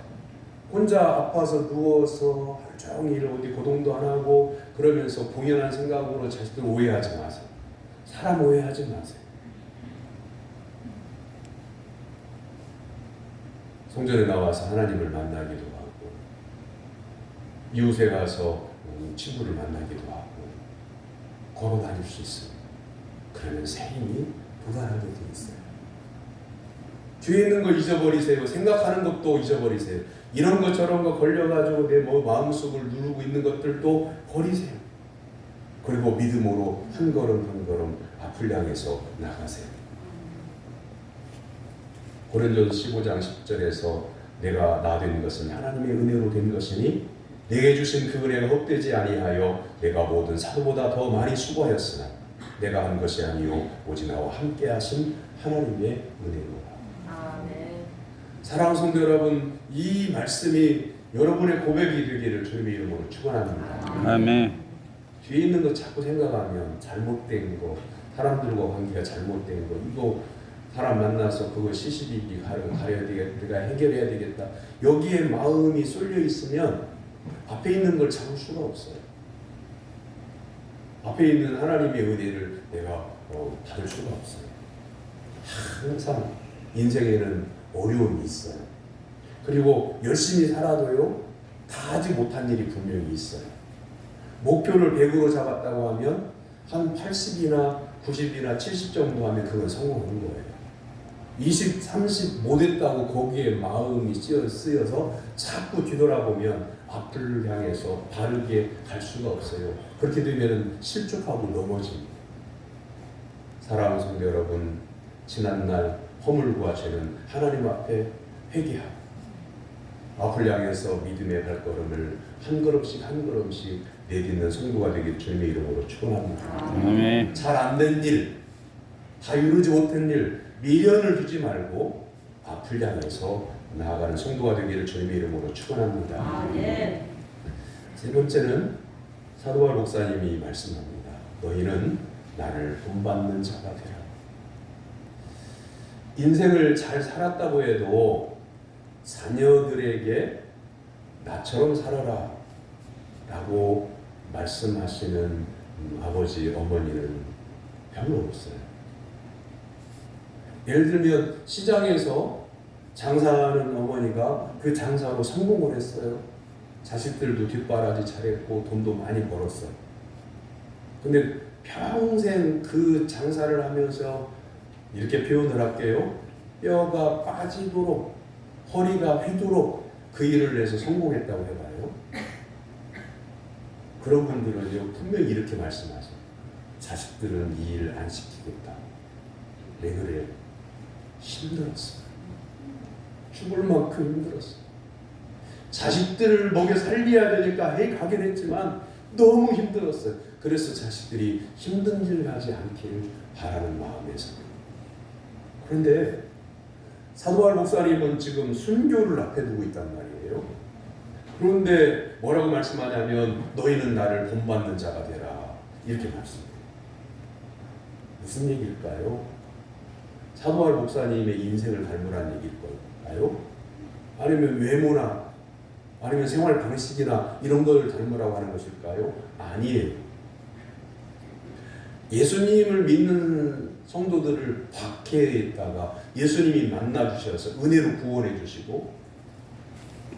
혼자 아파서 누워서 하루 종일 어디 고동도 안 하고 그러면서 공연한 생각으로 자식들 오해하지 마세요. 사람 오해하지 마세요. 성전에 나와서 하나님을 만나기도 하고 이웃에 가서 친구를 만나기도 하고 걸어 다닐 수 있어요. 그러면 새 힘이 부활하게 돼 있어요. 뒤에 있는 거 잊어버리세요. 생각하는 것도 잊어버리세요. 이런 거 저런 거 걸려가지고 내 마음속을 누르고 있는 것들도 버리세요. 그리고 믿음으로 한 걸음 한 걸음 앞을 향해서 나가세요. 고린도서 15장 10절에서 내가 나 된 것은 하나님의 은혜로 된 것이니 내게 주신 그 은혜가 헛되지 아니하여 내가 모든 사도보다 더 많이 수고하였으나 내가 한 것이 아니요 오직 나와 함께 하신 하나님의 은혜로다. 아멘. 사랑하는 성도 여러분, 이 말씀이 여러분의 고백이 되기를 주님의 이름으로 축원합니다. 아멘. 뒤에 있는 거 자꾸 생각하면 잘못된 거, 사람들과 관계가 잘못된 거, 이거 사람 만나서 그거 시시비비 가려야 되겠다, 내가 해결해야 되겠다. 여기에 마음이 쏠려 있으면 앞에 있는 걸 잡을 수가 없어요. 앞에 있는 하나님의 은혜를 내가 받을 수가 없어요. 항상 인생에는 어려움이 있어요. 그리고 열심히 살아도요, 다 하지 못한 일이 분명히 있어요. 목표를 100으로 잡았다고 하면 한 80이나 90이나 70 정도 하면 그건 성공한 거예요. 20, 30 못했다고 거기에 마음이 쓰여서 자꾸 뒤돌아보면 앞을 향해서 바르게 갈 수가 없어요. 그렇게 되면 실족하고 넘어집니다. 사랑하는 성도 여러분, 지난날 허물과 죄는 하나님 앞에 회개하고 앞을 향해서 믿음의 발걸음을 한 걸음씩 한 걸음씩 내딛는 성도가 되길 주님의 이름으로 축원합니다. 아멘. 잘 안 된 일, 다 이루지 못한 일, 미련을 두지 말고 앞을 향해서 나아가는 성도가 되기를 주님의 이름으로 축원합니다. 아멘. 세 번째는 사도 바울 목사님이 말씀합니다. 너희는 나를 본받는 자가 되라. 인생을 잘 살았다고 해도 자녀들에게 나처럼 살아라 라고 말씀하시는 아버지, 어머니는 별로 없어요. 예를 들면 시장에서 장사하는 어머니가 그 장사로 성공을 했어요. 자식들도 뒷바라지 잘했고 돈도 많이 벌었어요. 근데 평생 그 장사를 하면서 이렇게 표현을 할게요. 뼈가 빠지도록 허리가 휘도록 그 일을 해서 성공했다고 해봐요. 그런 분들은요 분명히 이렇게 말씀하세요. 자식들은 이 일 안 시키겠다. 왜 그래요? 힘들었어. 죽을 만큼 힘들었어. 자식들을 먹여 살려야 되니까 가긴 했지만 너무 힘들었어요. 그래서 자식들이 힘든 길 가지 않기를 바라는 마음에서. 그런데 사도발 목사님은 지금 순교를 앞에 두고 있단 말이에요. 그런데 뭐라고 말씀하냐면 너희는 나를 본받는 자가 되라 이렇게 말씀해요. 무슨 얘기일까요? 사도발 목사님의 인생을 닮으란 얘기일까요? 아니면 외모나 아니면 생활 방식이나 이런 걸 닮으라고 하는 것일까요? 아니에요. 예수님을 믿는 성도들을 박해했다가 예수님이 만나주셔서 은혜로 구원해 주시고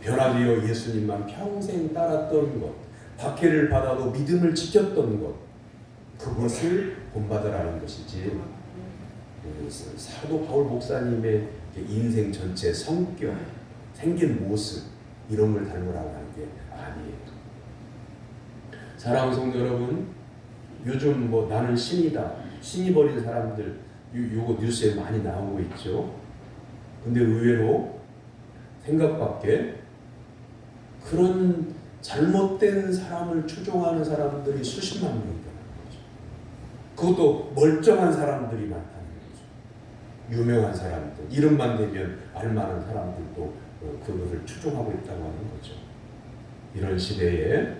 변화되어 예수님만 평생 따랐던 것, 박해를 받아도 믿음을 지켰던 것, 그것을 본받으라는 것이지 사도 바울 목사님의 인생 전체 성격, 생긴 모습 이런 걸 닮으라고 하는 게 아니에요. 사랑하는 성도 여러분, 요즘 뭐 나는 신이다, 신이 버린 사람들 요거 뉴스에 많이 나오고 있죠. 근데 의외로 생각 밖에 그런 잘못된 사람을 추종하는 사람들이 수십만 명이라는 거죠. 그것도 멀쩡한 사람들이 많다는 거죠. 유명한 사람들, 이름만 대면 알만한 사람들도 그것을 추종하고 있다고 하는 거죠. 이런 시대에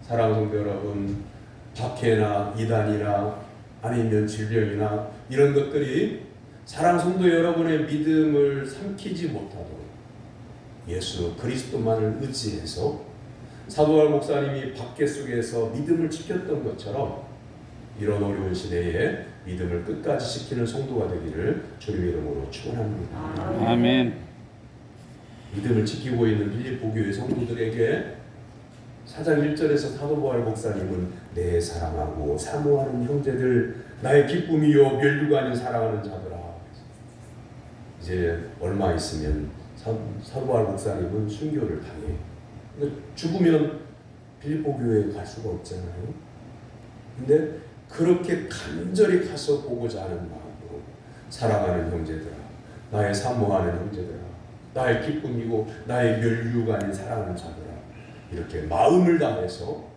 사랑하는 성도 여러분, 박해나 이단이나 아니면 질병이나 이런 것들이 사랑하는 성도 여러분의 믿음을 삼키지 못하도록 예수 그리스도만을 의지해서 사도발 목사님이 박해 속에서 믿음을 지켰던 것처럼 이런 어려운 시대에 믿음을 끝까지 지키는 성도가 되기를 주님의 이름으로 축원합니다. 아멘. 믿음을 지키고 있는 빌립보 교회 성도들에게 4장 1절에서 사도바울 목사님은 내 사랑하고 사모하는 형제들, 나의 기쁨이요 멸류가 아닌 사랑하는 자들아. 이제 얼마 있으면 사도바울 목사님은 순교를 당해. 죽으면 빌립보 교회에 갈 수가 없잖아요. 근데 그렇게 간절히 가서 보고자 하는 마음으로 사랑하는 형제들아, 나의 사모하는 형제들아, 나의 기쁨이고 나의 멸류가 아닌 사랑하는 자들아, 이렇게 마음을 다해서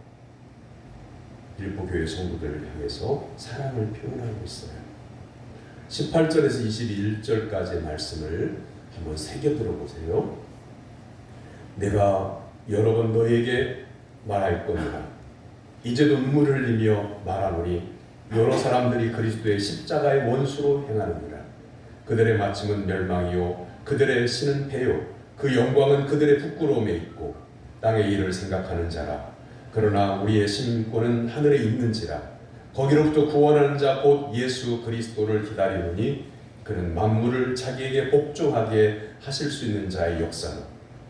빌립보 교회 성도들을 향해서 사랑을 표현하고 있어요. 18절에서 21절까지의 말씀을 한번 새겨 들어보세요. 내가 여러 번 너에게 말할 겁니다. 이제도 눈물을 흘리며 말하노니 여러 사람들이 그리스도의 십자가의 원수로 행하느니라. 그들의 마침은 멸망이요 그들의 신은 패요 그 영광은 그들의 부끄러움에 있고 땅의 일을 생각하는 자라. 그러나 우리의 심권은 하늘에 있는지라. 거기로부터 구원하는 자 곧 예수 그리스도를 기다리노니 그는 만물을 자기에게 복종하게 하실 수 있는 자의 역사로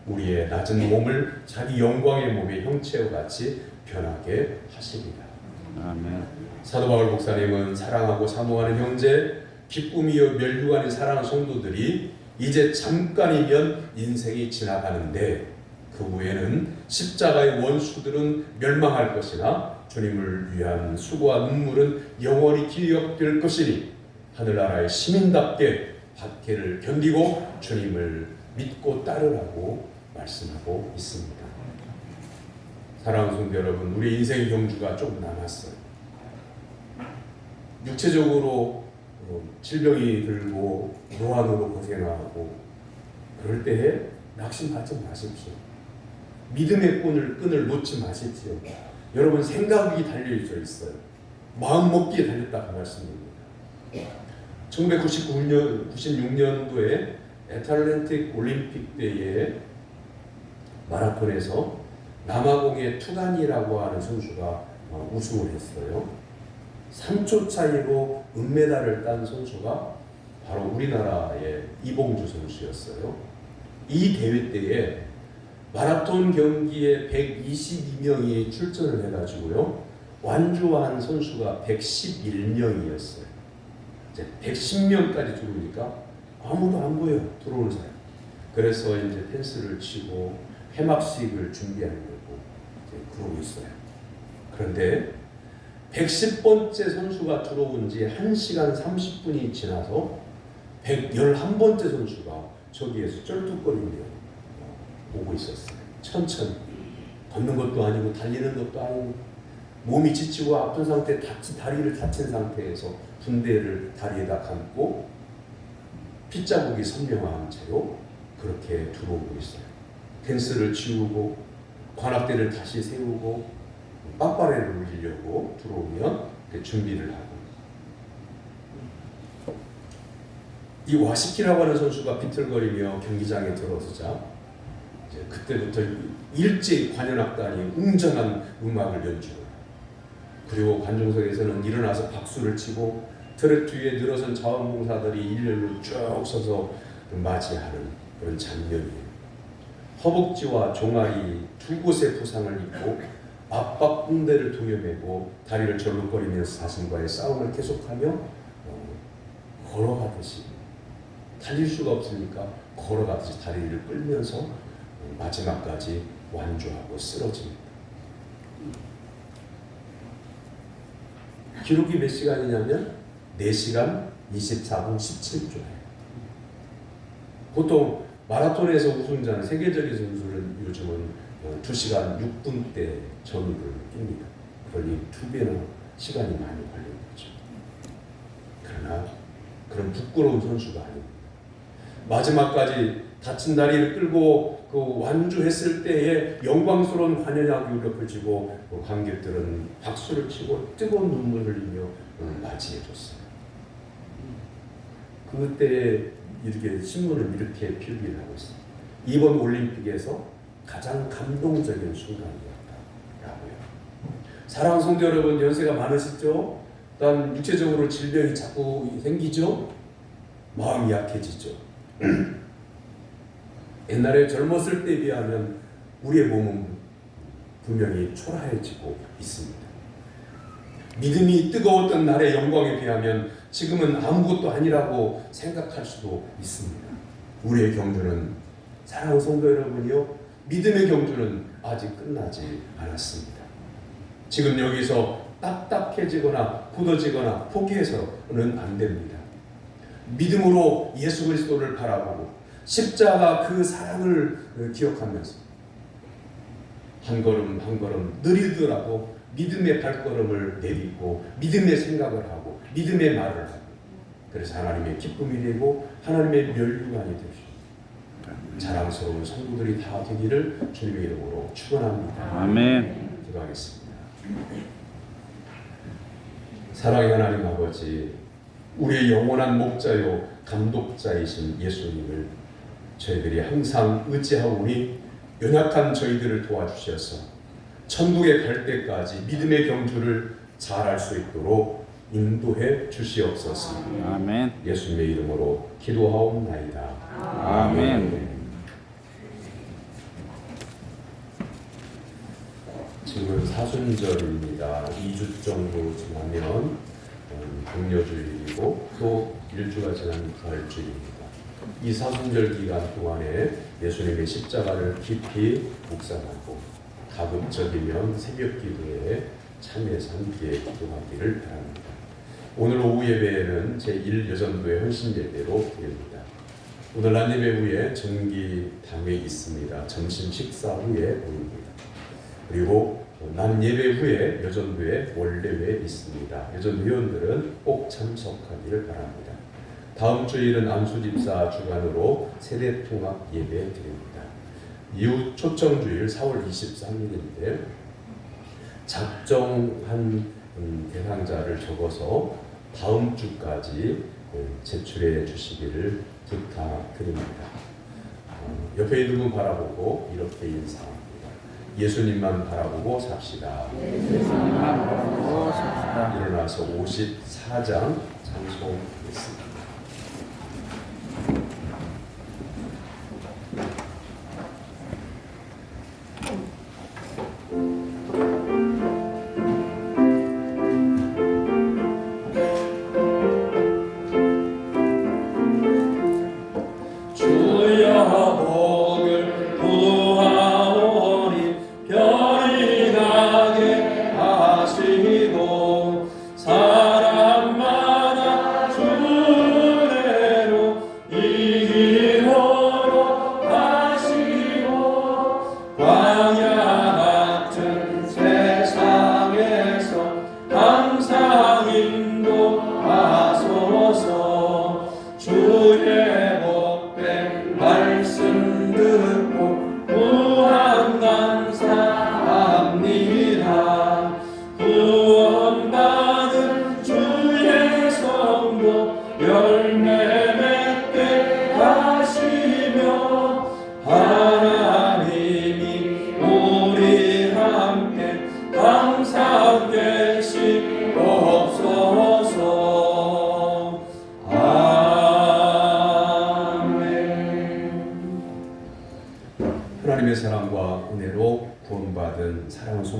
우리의 낮은 몸을 자기 영광의 몸의 형체와 같이 변하게 하시리라. 아멘. 사도 바울 목사님은 사랑하고 사모하는 형제, 기쁨이요 멸류가 아닌 사랑하는 성도들이 이제 잠깐이면 인생이 지나가는데 그 후에는 십자가의 원수들은 멸망할 것이나 주님을 위한 수고와 눈물은 영원히 기억될 것이니 하늘나라의 시민답게 박해를 견디고 주님을 믿고 따르라고 말씀하고 있습니다. 사랑하는 성도 여러분, 우리 인생 경주가 좀 남았어요. 육체적으로 질병이 들고 노안으로 고생하고 그럴 때에 낙심하지 마십시오. 믿음의 끈을 놓지 마십시오. 여러분 생각이 달려져 있어요. 마음 먹기에 달렸다 그 말씀입니다. 1996년도에 애틀랜틱 올림픽 때에 마라톤에서 남아공의 투간이라고 하는 선수가 우승을 했어요. 3초 차이로 은메달을 딴 선수가 바로 우리나라의 이봉주 선수였어요. 이 대회 때에 마라톤 경기에 122명이 출전을 해가지고요. 완주한 선수가 111명이었어요. 이제 110명까지 들어오니까 아무도 안 보여, 들어오는 사람. 그래서 이제 펜스를 치고 회막식을 준비하려고 이제 그러고 있어요. 그런데 110번째 선수가 들어온 지 1시간 30분이 지나서 111번째 선수가 저기에서 쩔뚝거리며 오고 있었어요. 천천히 걷는 것도 아니고 달리는 것도 아니고 몸이 지치고 아픈 상태, 다리를 다친 상태에서 군대를 다리에다 감고 핏자국이 선명한 채로 그렇게 들어오고 있어요. 펜스를 치우고 관악대를 다시 세우고 빠빠레를 울리려고 들어오면 준비를 하고, 이 와시키라고 하는 선수가 비틀거리며 경기장에 들어서자 이제 그때부터 일제히 관현악단이 웅장한 음악을 연주해요. 그리고 관중석에서는 일어나서 박수를 치고 트랙 뒤에 늘어선 자원봉사들이 일렬로 쭉 서서 맞이하는 그런 장면이에요. 허벅지와 종아리 두 곳의 부상을 입고 압박 붕대를 동여매고 다리를 절룩거리면서 자신과의 싸움을 계속하며 걸어가듯이, 달릴 수가 없으니까 걸어가듯이 다리를 끌면서 마지막까지 완주하고 쓰러집니다. 기록이 몇 시간이냐면 4시간 24분 17초예요. 보통 마라톤에서 우승자는 세계적인 선수는 요즘은 2시간 6분대 전후를 뜁니다. 그러니 2배나 시간이 많이 걸리는 거죠. 그러나 그런 부끄러운 선수가 아닙니다. 마지막까지 다친 다리를 끌고 그 완주했을 때에 영광스러운 관현악이 울려 퍼지고 관객들은 박수를 치고 뜨거운 눈물을 흘리며 맞이해줬어요. 그때 이렇게 신문을 이렇게 필기를 하고 있어요. 이번 올림픽에서 가장 감동적인 순간이었다라고요. 사랑하는 성도 여러분, 연세가 많으시죠? 난 육체적으로 질병이 자꾸 생기죠? 마음이 약해지죠? 옛날에 젊었을 때에 비하면 우리의 몸은 분명히 초라해지고 있습니다. 믿음이 뜨거웠던 날의 영광에 비하면 지금은 아무것도 아니라고 생각할 수도 있습니다. 우리의 경주는, 사랑하는 성도 여러분이요, 믿음의 경주는 아직 끝나지 않았습니다. 지금 여기서 딱딱해지거나 굳어지거나 포기해서는 안 됩니다. 믿음으로 예수 그리스도를 바라보고 십자가 그 사랑을 기억하면서 한 걸음 한 걸음 느리더라도 믿음의 발걸음을 내딛고 믿음의 생각을 하고 믿음의 말을 하고, 그래서 하나님의 기쁨이 되고 하나님의 면류관이 되시고 자랑스러운 성도들이 다 되기를 주님의 이름으로 축원합니다. 아멘. 기도하겠습니다. 사랑의 하나님 아버지, 우리의 영원한 목자요 감독자이신 예수님을 저희들이 항상 의지하오니 연약한 저희들을 도와주셔서 천국에 갈 때까지 믿음의 경주를 잘할 수 있도록 인도해 주시옵소서. 아멘. 예수님의 이름으로 기도하옵나이다. 아멘. 지금은 사순절입니다. 2주 정도 지나면 복려주일이고 또 1주가 지나면 부활주일입니다. 이 사순절 기간 동안에 예수님의 십자가를 깊이 묵상하고 가급적이면 새벽 기도에 참여해서 함께 기도하기를 바랍니다. 오늘 오후 예배는 제1여전도의 헌신 예배로 드립니다. 오늘 낮 예배 후에 정기담회 있습니다. 점심 식사 후에 모입니다. 그리고 낮 예배 후에 여전도에 원래회 있습니다. 여전도 회원들은 꼭 참석하기를 바랍니다. 다음 주일은 안수집사 주관으로 세대통합 예배 드립니다. 이후 초청주일 4월 23일인데 작정한 대상자를 적어서 다음 주까지 제출해 주시기를 부탁드립니다. 옆에 있는 분 바라보고 이렇게 인사합니다. 예수님만 바라보고 삽시다. 예수님만 바라보고 삽시다. 일어나서 54장 찬송했습니다. 사람마다 주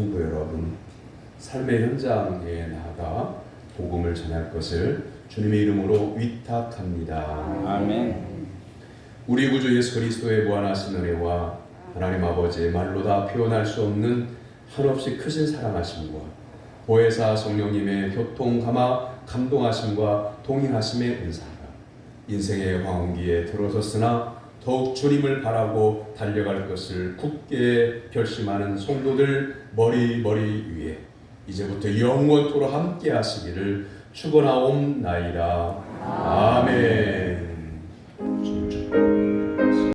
성도 여러분, 삶의 현장에 나아가 복음을 전할 것을 주님의 이름으로 위탁합니다. 아멘. 우리 구주 예수 그리스도의 무한하신 은혜와 하나님 아버지의 말로 다 표현할 수 없는 한없이 크신 사랑하심과 보혜사 성령님의 교통 감동하심과 동행하심의 은사가 인생의 황혼기에 들어섰으나 더욱 주님을 바라고 달려갈 것을 굳게 결심하는 성도들 머리 위에 이제부터 영원토록 함께 하시기를 축원하옵나이다. 아멘.